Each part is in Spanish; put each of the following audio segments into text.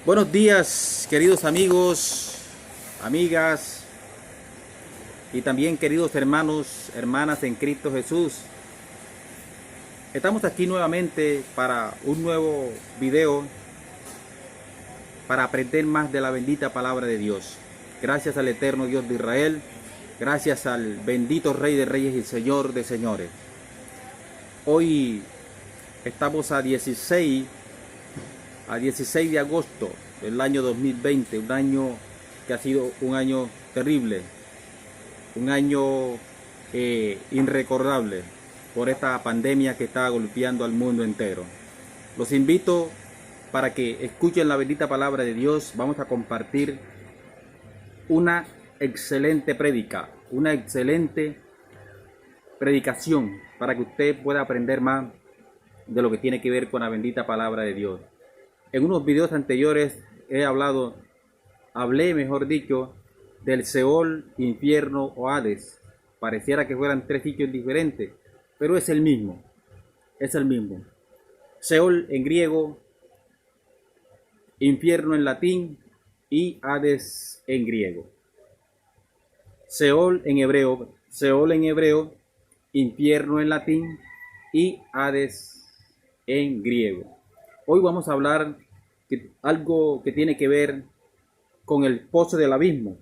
Buenos días, queridos amigos, amigas y también queridos hermanos, hermanas en Cristo Jesús. Estamos aquí nuevamente para un nuevo video para aprender más de la bendita palabra de Dios. Gracias al eterno Dios de Israel, gracias al bendito Rey de Reyes y Señor de Señores. Hoy estamos a 16 de agosto del año 2020, un año que ha sido un año terrible, un año irrecordable por esta pandemia que está golpeando al mundo entero. Los invito para que escuchen la bendita palabra de Dios. Vamos a compartir una excelente prédica, una excelente predicación para que usted pueda aprender más de lo que tiene que ver con la bendita palabra de Dios. En unos videos anteriores hablé del Seol, infierno o Hades. Pareciera que fueran tres sitios diferentes, pero es el mismo. Seol en griego, infierno en latín y Hades en griego. Seol en hebreo, infierno en latín y Hades en griego. Hoy vamos a hablar de algo que tiene que ver con el pozo del abismo.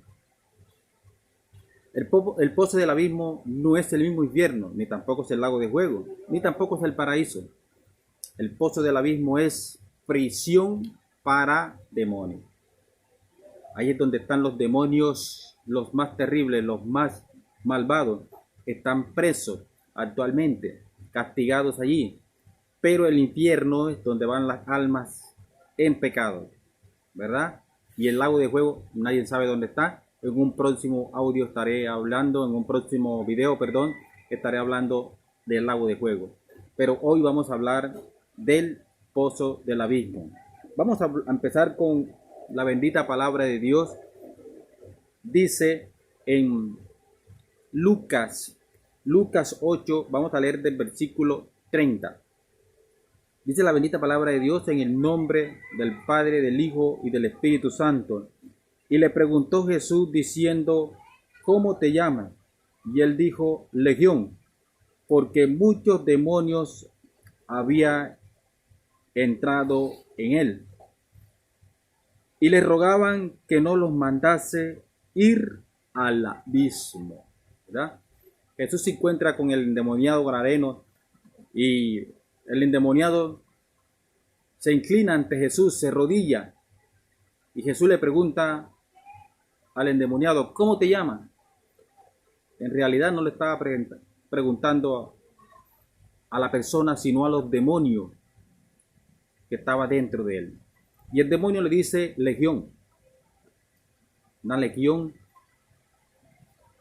El pozo del abismo no es el mismo infierno, ni tampoco es el lago de fuego, ni tampoco es el paraíso. El pozo del abismo es prisión para demonios. Ahí es donde están los demonios, los más terribles, los más malvados. Están presos actualmente, castigados allí. Pero el infierno es donde van las almas en pecado, ¿verdad? Y el lago de fuego, nadie sabe dónde está. En un próximo audio en un próximo video, estaré hablando del lago de fuego. Pero hoy vamos a hablar del pozo del abismo. Vamos a empezar con la bendita palabra de Dios. Dice en Lucas 8, vamos a leer del versículo 30. Dice la bendita palabra de Dios: en el nombre del Padre, del Hijo y del Espíritu Santo. Y le preguntó Jesús diciendo: ¿cómo te llamas? Y él dijo: Legión, porque muchos demonios había entrado en él. Y le rogaban que no los mandase ir al abismo, ¿verdad? Jesús se encuentra con el endemoniado gadareno y el endemoniado se inclina ante Jesús, se arrodilla, y Jesús le pregunta al endemoniado: ¿cómo te llamas? En realidad no le estaba preguntando a la persona, sino a los demonios que estaba dentro de él. Y el demonio le dice: legión. Una legión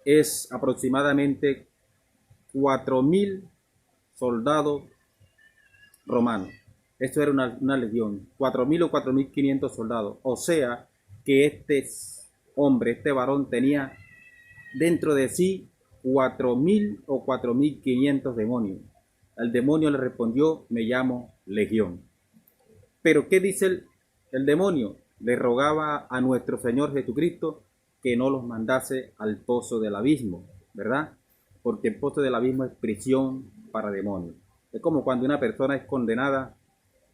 es aproximadamente 4.000 soldados romanos. Esto era una legión, 4.000 o 4.500 soldados. O sea que este varón tenía dentro de sí 4.000 o 4.500 demonios. El demonio le respondió: me llamo Legión. Pero ¿qué dice el demonio? Le rogaba a nuestro Señor Jesucristo que no los mandase al pozo del abismo, ¿verdad? Porque el pozo del abismo es prisión para demonios. Es como cuando una persona es condenada,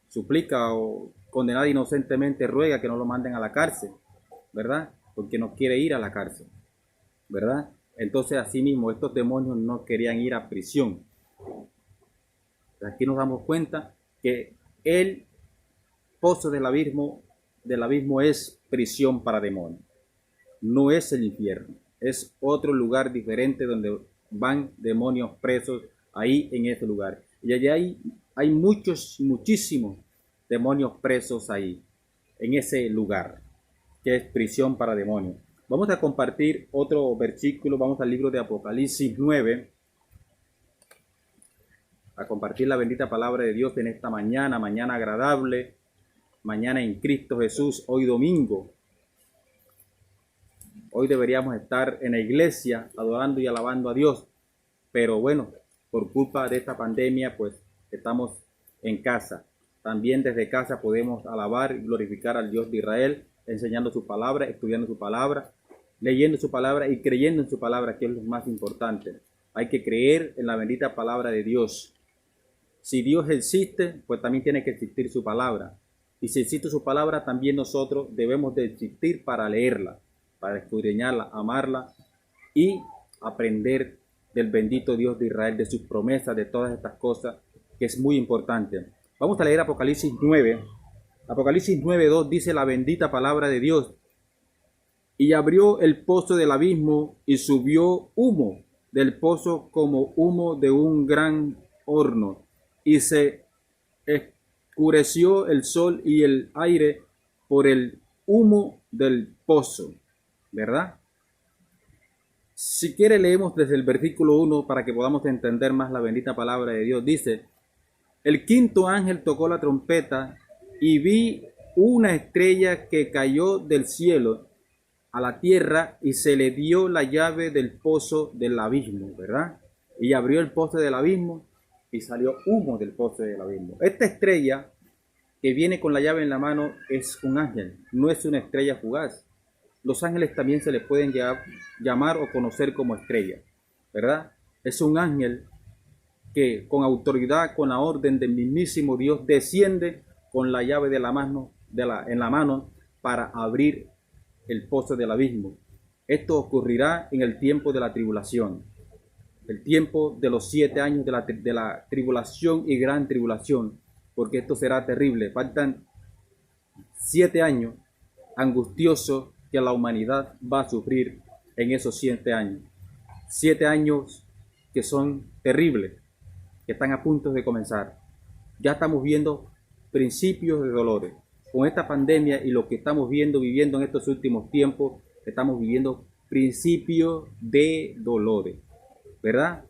suplica, o condenada inocentemente ruega que no lo manden a la cárcel, ¿verdad? Porque no quiere ir a la cárcel, ¿verdad? Entonces, asimismo, estos demonios no querían ir a prisión. Aquí nos damos cuenta que el pozo del abismo es prisión para demonios. No es el infierno, es otro lugar diferente donde van demonios presos ahí en ese lugar. Y allá hay muchísimos demonios presos ahí, en ese lugar, que es prisión para demonios. Vamos a compartir otro versículo. Vamos al libro de Apocalipsis 9, a compartir la bendita palabra de Dios en esta mañana agradable, mañana en Cristo Jesús, hoy domingo. Hoy deberíamos estar en la iglesia adorando y alabando a Dios, pero bueno, por culpa de esta pandemia, pues estamos en casa. También desde casa podemos alabar y glorificar al Dios de Israel, enseñando su palabra, estudiando su palabra, leyendo su palabra y creyendo en su palabra, que es lo más importante. Hay que creer en la bendita palabra de Dios. Si Dios existe, pues también tiene que existir su palabra. Y si existe su palabra, también nosotros debemos de existir para leerla, para escudriñarla, amarla y aprender del bendito Dios de Israel, de sus promesas, de todas estas cosas, que es muy importante. Vamos a leer Apocalipsis 9. Apocalipsis 9:2 dice la bendita palabra de Dios. Y abrió el pozo del abismo y subió humo del pozo como humo de un gran horno. Y se oscureció el sol y el aire por el humo del pozo. ¿Verdad? Si quiere leemos desde el versículo 1 para que podamos entender más la bendita palabra de Dios. Dice: el quinto ángel tocó la trompeta y vi una estrella que cayó del cielo a la tierra y se le dio la llave del pozo del abismo, ¿verdad? Y abrió el pozo del abismo y salió humo del pozo del abismo. Esta estrella que viene con la llave en la mano es un ángel, no es una estrella fugaz. Los ángeles también se les pueden llamar o conocer como estrellas, ¿verdad? Es un ángel que con autoridad, con la orden del mismísimo Dios, desciende con la llave de la mano, en la mano para abrir el pozo del abismo. Esto ocurrirá en el tiempo de la tribulación, el tiempo de los 7 años de la tribulación y gran tribulación, porque esto será terrible. Faltan 7 años angustiosos que la humanidad va a sufrir en esos 7 años. 7 años que son terribles, que están a punto de comenzar. Ya estamos viendo principios de dolores. Con esta pandemia y lo que estamos viviendo en estos últimos tiempos, estamos viviendo principios de dolores, ¿verdad?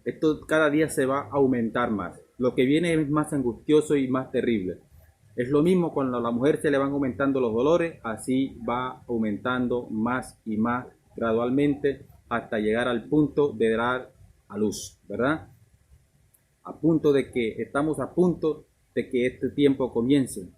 Esto cada día se va a aumentar más. Lo que viene es más angustioso y más terrible. Es lo mismo cuando a la mujer se le van aumentando los dolores, así va aumentando más y más gradualmente hasta llegar al punto de dar a luz, ¿verdad? Estamos a punto de que este tiempo comience,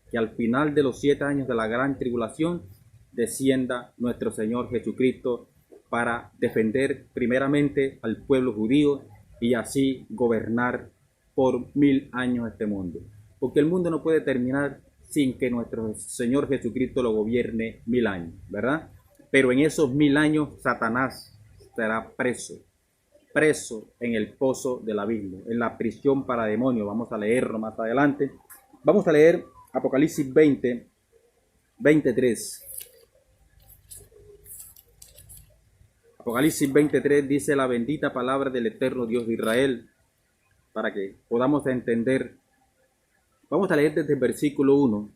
que al final de los 7 años de la gran tribulación descienda nuestro Señor Jesucristo para defender primeramente al pueblo judío y así gobernar por 1000 años este mundo. Porque el mundo no puede terminar sin que nuestro Señor Jesucristo lo gobierne 1000 años, ¿verdad? Pero en esos 1000 años Satanás será preso en el pozo del abismo, en la prisión para demonios. Vamos a leerlo más adelante. Vamos a leer Apocalipsis 23. Apocalipsis 23 dice la bendita palabra del eterno Dios de Israel, para que podamos entender. Vamos a leer desde el versículo 1.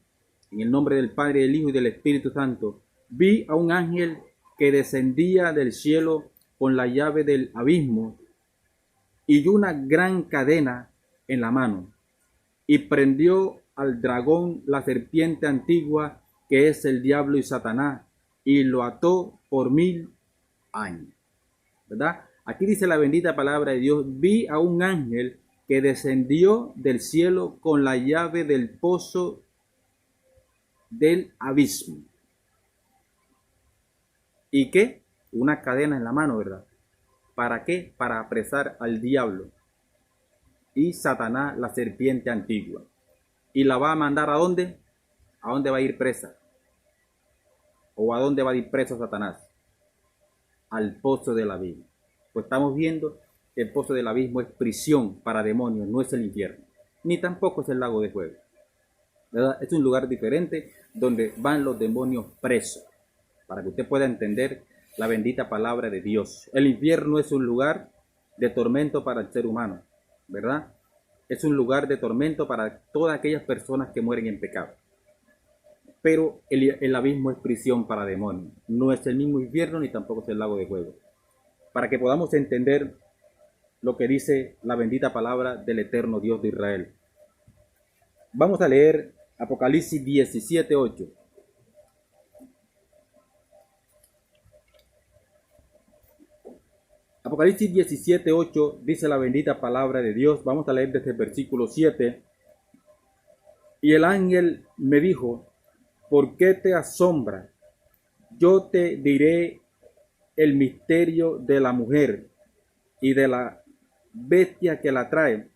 En el nombre del Padre, del Hijo y del Espíritu Santo. Vi a un ángel que descendía del cielo con la llave del abismo y una gran cadena en la mano, y prendió al dragón, la serpiente antigua, que es el diablo y Satanás, y lo ató por 1000 años. ¿Verdad? Aquí dice la bendita palabra de Dios: vi a un ángel que descendió del cielo con la llave del pozo del abismo. ¿Y qué? Una cadena en la mano, ¿verdad? ¿Para qué? Para apresar al diablo y Satanás, la serpiente antigua. ¿Y la va a mandar a dónde? ¿A dónde va a ir presa? ¿O a dónde va a ir preso Satanás? Al pozo del abismo. Pues estamos viendo que el pozo del abismo es prisión para demonios, no es el infierno, ni tampoco es el lago de fuego, ¿verdad? Es un lugar diferente donde van los demonios presos, para que usted pueda entender la bendita palabra de Dios. El infierno es un lugar de tormento para el ser humano, ¿verdad? Es un lugar de tormento para todas aquellas personas que mueren en pecado. Pero el abismo es prisión para demonios. No es el mismo infierno ni tampoco es el lago de fuego. Para que podamos entender lo que dice la bendita palabra del eterno Dios de Israel. Vamos a leer Apocalipsis 17:8. Apocalipsis 17:8 dice la bendita palabra de Dios. Vamos a leer desde el versículo 7. Y el ángel me dijo, ¿por qué te asombras? Yo te diré el misterio de la mujer y de la bestia que la trae,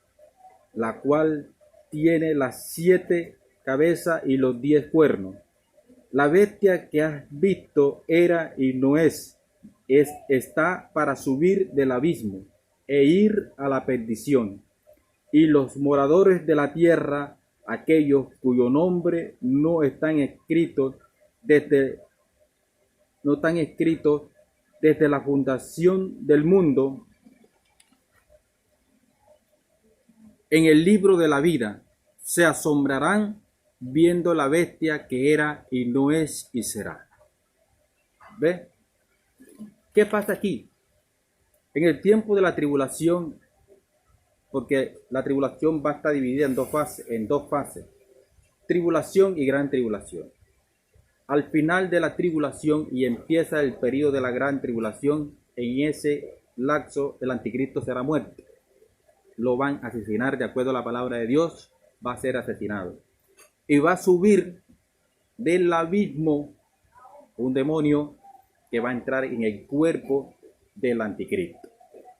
la cual tiene las 7 cabezas y los 10 cuernos. La bestia que has visto era y no está para subir del abismo e ir a la perdición. Y los moradores de la tierra, aquellos cuyo nombre no están escritos desde la fundación del mundo en el libro de la vida, se asombrarán viendo la bestia que era y no es y será. ¿Ve? ¿Qué pasa aquí? En el tiempo de la tribulación, porque la tribulación va a estar dividida en dos fases, tribulación y gran tribulación. Al final de la tribulación y empieza el periodo de la gran tribulación, en ese lapso el anticristo será muerto. Lo van a asesinar de acuerdo a la palabra de Dios, va a ser asesinado. Y va a subir del abismo un demonio que va a entrar en el cuerpo del anticristo,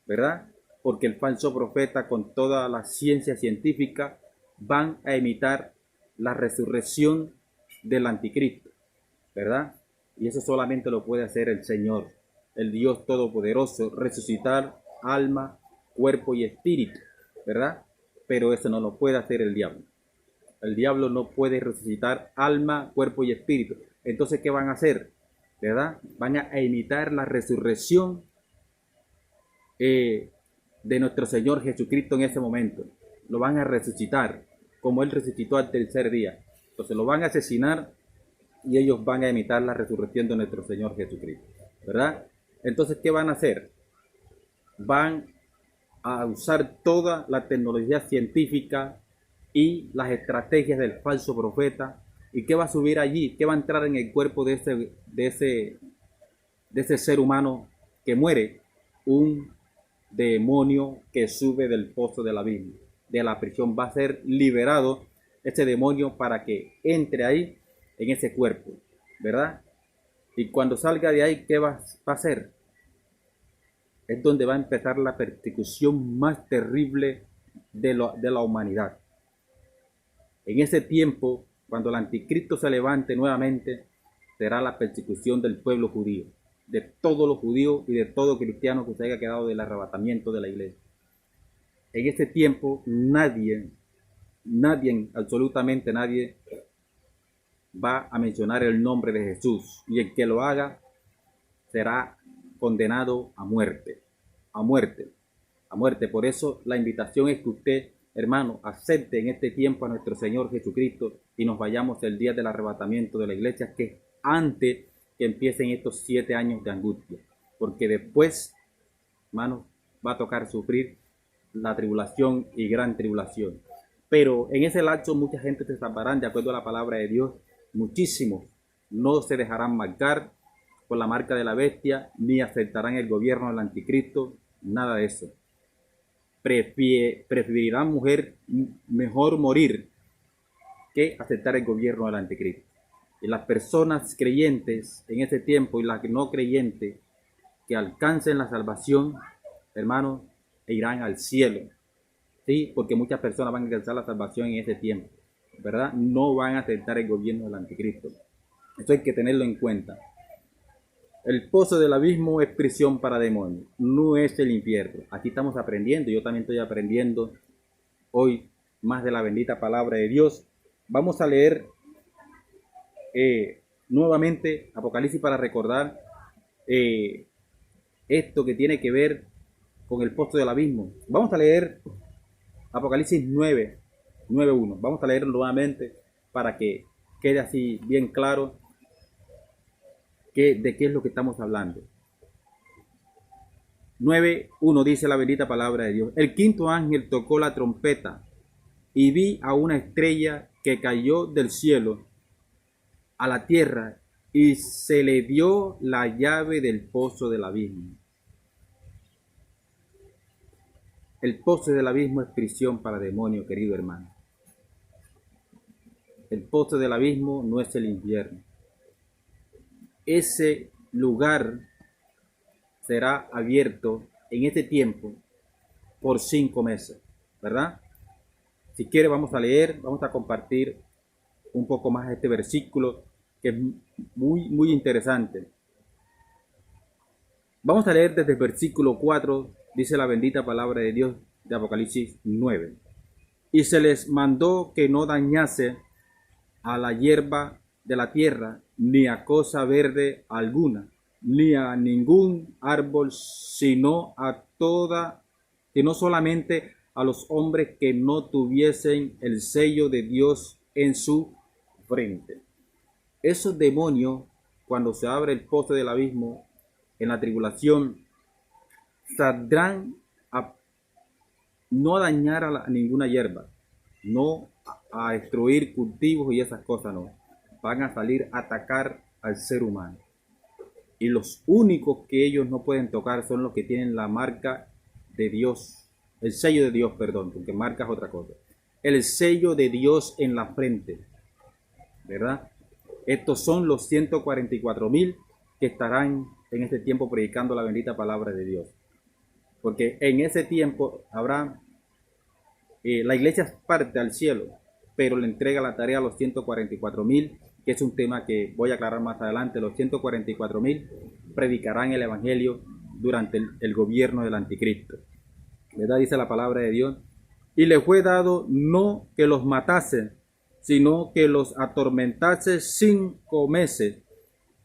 ¿verdad? Porque el falso profeta con toda la ciencia científica van a imitar la resurrección del anticristo, ¿verdad? Y eso solamente lo puede hacer el Señor, el Dios Todopoderoso, resucitar alma, cuerpo y espíritu, ¿verdad? Pero eso no lo puede hacer el diablo. El diablo no puede resucitar alma, cuerpo y espíritu. Entonces, ¿qué van a hacer? ¿Verdad? Van a imitar la resurrección de nuestro Señor Jesucristo en ese momento. Lo van a resucitar como Él resucitó al tercer día. Entonces lo van a asesinar y ellos van a imitar la resurrección de nuestro Señor Jesucristo, ¿verdad? Entonces, ¿qué van a hacer? Van a usar toda la tecnología científica y las estrategias del falso profeta. ¿Y qué va a subir allí? ¿Qué va a entrar en el cuerpo de ese ser humano que muere? Un demonio que sube del pozo del abismo, de la prisión. Va a ser liberado ese demonio para que entre ahí en ese cuerpo, ¿verdad? Y cuando salga de ahí, ¿qué va a hacer? Es donde va a empezar la persecución más terrible de la humanidad. En ese tiempo, cuando el anticristo se levante nuevamente, será la persecución del pueblo judío, de todos los judíos y de todo cristiano que se haya quedado del arrebatamiento de la iglesia. En ese tiempo, nadie, absolutamente nadie, va a mencionar el nombre de Jesús, y el que lo haga será condenado a muerte, a muerte, a muerte. Por eso la invitación es que usted, hermano, acepte en este tiempo a nuestro Señor Jesucristo y nos vayamos el día del arrebatamiento de la iglesia, que es antes que empiecen estos 7 años de angustia, porque después, hermano, va a tocar sufrir la tribulación y gran tribulación. Pero en ese lapso mucha gente se salvarán de acuerdo a la palabra de Dios. Muchísimos no se dejarán marcar por la marca de la bestia, ni aceptarán el gobierno del anticristo, nada de eso. Preferirán mejor morir que aceptar el gobierno del anticristo. Y las personas creyentes en ese tiempo y las no creyentes que alcancen la salvación, hermanos, irán al cielo. ¿Sí? Porque muchas personas van a alcanzar la salvación en ese tiempo, ¿verdad? No van a aceptar el gobierno del anticristo. Esto hay que tenerlo en cuenta. El pozo del abismo es prisión para demonios, no es el infierno. Aquí estamos aprendiendo, yo también estoy aprendiendo hoy más de la bendita palabra de Dios. Vamos a leer nuevamente Apocalipsis para recordar esto que tiene que ver con el pozo del abismo. Vamos a leer Apocalipsis 9:1. Vamos a leerlo nuevamente para que quede así bien claro de qué es lo que estamos hablando. 9:1 dice la bendita palabra de Dios. El quinto ángel tocó la trompeta y vi a una estrella que cayó del cielo a la tierra y se le dio la llave del pozo del abismo. El pozo del abismo es prisión para demonios, querido hermano. El pozo del abismo no es el infierno. Ese lugar será abierto en este tiempo por 5 meses, ¿verdad? Si quiere vamos a leer, vamos a compartir un poco más este versículo que es muy interesante. Vamos a leer desde el versículo 4, dice la bendita palabra de Dios de Apocalipsis 9. Y se les mandó que no dañase a la hierba de la tierra, ni a cosa verde alguna, ni a ningún árbol, sino solamente a los hombres que no tuviesen el sello de Dios en su frente. Esos demonios, cuando se abre el pozo del abismo, en la tribulación, saldrán a no dañar a ninguna hierba, no a destruir cultivos y esas cosas, no. Van a salir a atacar al ser humano. Y los únicos que ellos no pueden tocar son los que tienen la marca de Dios, el sello de Dios, perdón, porque marca es otra cosa. El sello de Dios en la frente, ¿verdad? Estos son los 144,000 que estarán en este tiempo predicando la bendita palabra de Dios. Porque en ese tiempo habrá, la iglesia parte al cielo, pero le entrega la tarea a los 144,000, que es un tema que voy a aclarar más adelante. Los 144,000 predicarán el evangelio durante el gobierno del anticristo, ¿verdad? Dice la palabra de Dios. Y le fue dado no que los matase, sino que los atormentase 5 meses.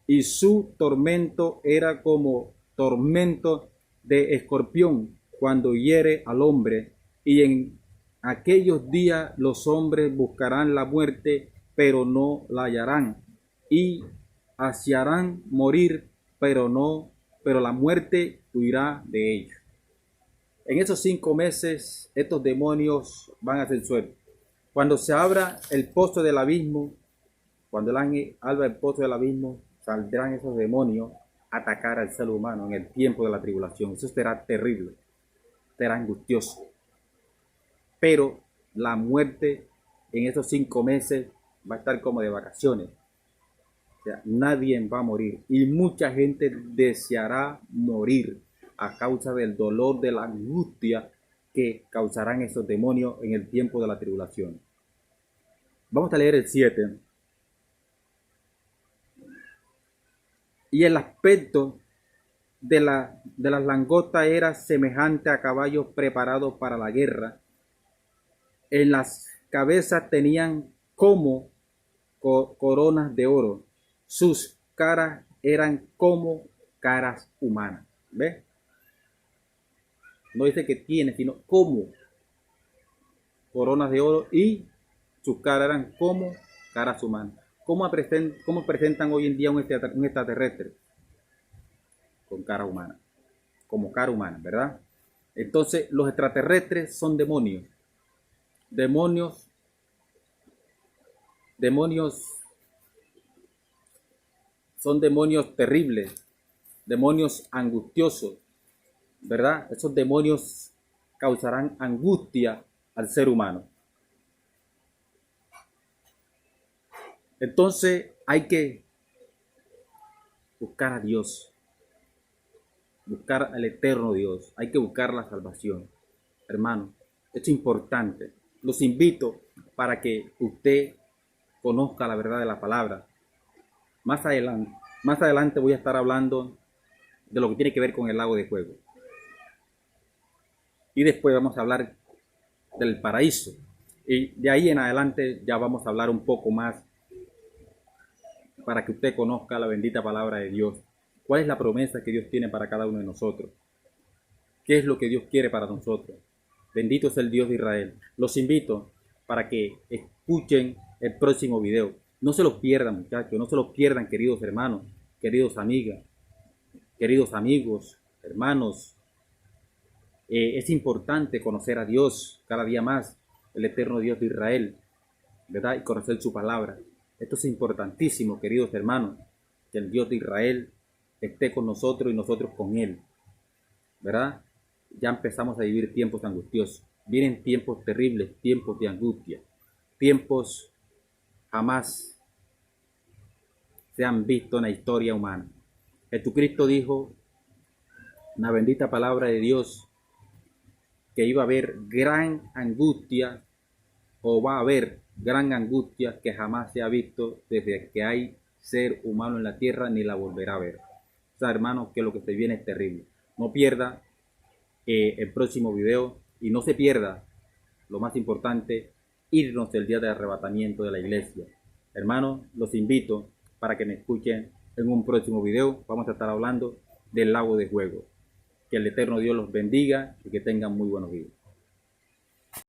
Y su tormento era como tormento de escorpión cuando hiere al hombre. Y en aquellos días los hombres buscarán la muerte, pero no la hallarán. Y ansiarán morir, pero la muerte huirá de ellos. En esos 5 meses, estos demonios van a ser sueltos. Cuando se abra el pozo del abismo, cuando el ángel abra el pozo del abismo, saldrán esos demonios a atacar al ser humano en el tiempo de la tribulación. Eso será terrible, será angustioso. Pero la muerte en esos 5 meses va a estar como de vacaciones. O sea, nadie va a morir y mucha gente deseará morir a causa del dolor, de la angustia que causarán esos demonios en el tiempo de la tribulación. Vamos a leer el 7. Y el aspecto de las langostas era semejante a caballos preparados para la guerra. En las cabezas tenían como coronas de oro. Sus caras eran como caras humanas. ¿Ves? No dice que tiene, sino como coronas de oro, y sus caras eran como caras humanas. ¿Cómo presentan hoy en día un extraterrestre? Con cara humana, como cara humana, ¿verdad? Entonces, los extraterrestres son demonios. Demonios son demonios terribles, demonios angustiosos, ¿verdad? Esos demonios causarán angustia al ser humano. Entonces hay que buscar a Dios, buscar al eterno Dios, hay que buscar la salvación. Hermano, esto es importante. Los invito para que usted conozca la verdad de la palabra. Más adelante voy a estar hablando de lo que tiene que ver con el lago de fuego. Y después vamos a hablar del paraíso. Y de ahí en adelante ya vamos a hablar un poco más para que usted conozca la bendita palabra de Dios. ¿Cuál es la promesa que Dios tiene para cada uno de nosotros? ¿Qué es lo que Dios quiere para nosotros? Bendito es el Dios de Israel. Los invito para que escuchen el próximo video. No se los pierdan, muchachos. No se los pierdan, queridos hermanos, queridos amigas, queridos amigos, hermanos. Es importante conocer a Dios cada día más, el eterno Dios de Israel, ¿verdad? Y conocer su palabra. Esto es importantísimo, queridos hermanos, que el Dios de Israel esté con nosotros y nosotros con Él, ¿verdad? Ya empezamos a vivir tiempos angustiosos. Vienen tiempos terribles, tiempos de angustia, tiempos jamás se han visto en la historia humana. Jesucristo dijo, una bendita palabra de Dios, que iba a haber gran angustia, o va a haber gran angustia que jamás se ha visto desde que hay ser humano en la tierra, ni la volverá a ver. O sea, hermanos, que lo que se viene es terrible. No pierda el próximo video, y no se pierda, lo más importante, irnos el día de arrebatamiento de la iglesia. Hermanos, los invito para que me escuchen en un próximo video. Vamos a estar hablando del lago de fuego. Que el eterno Dios los bendiga y que tengan muy buenos días.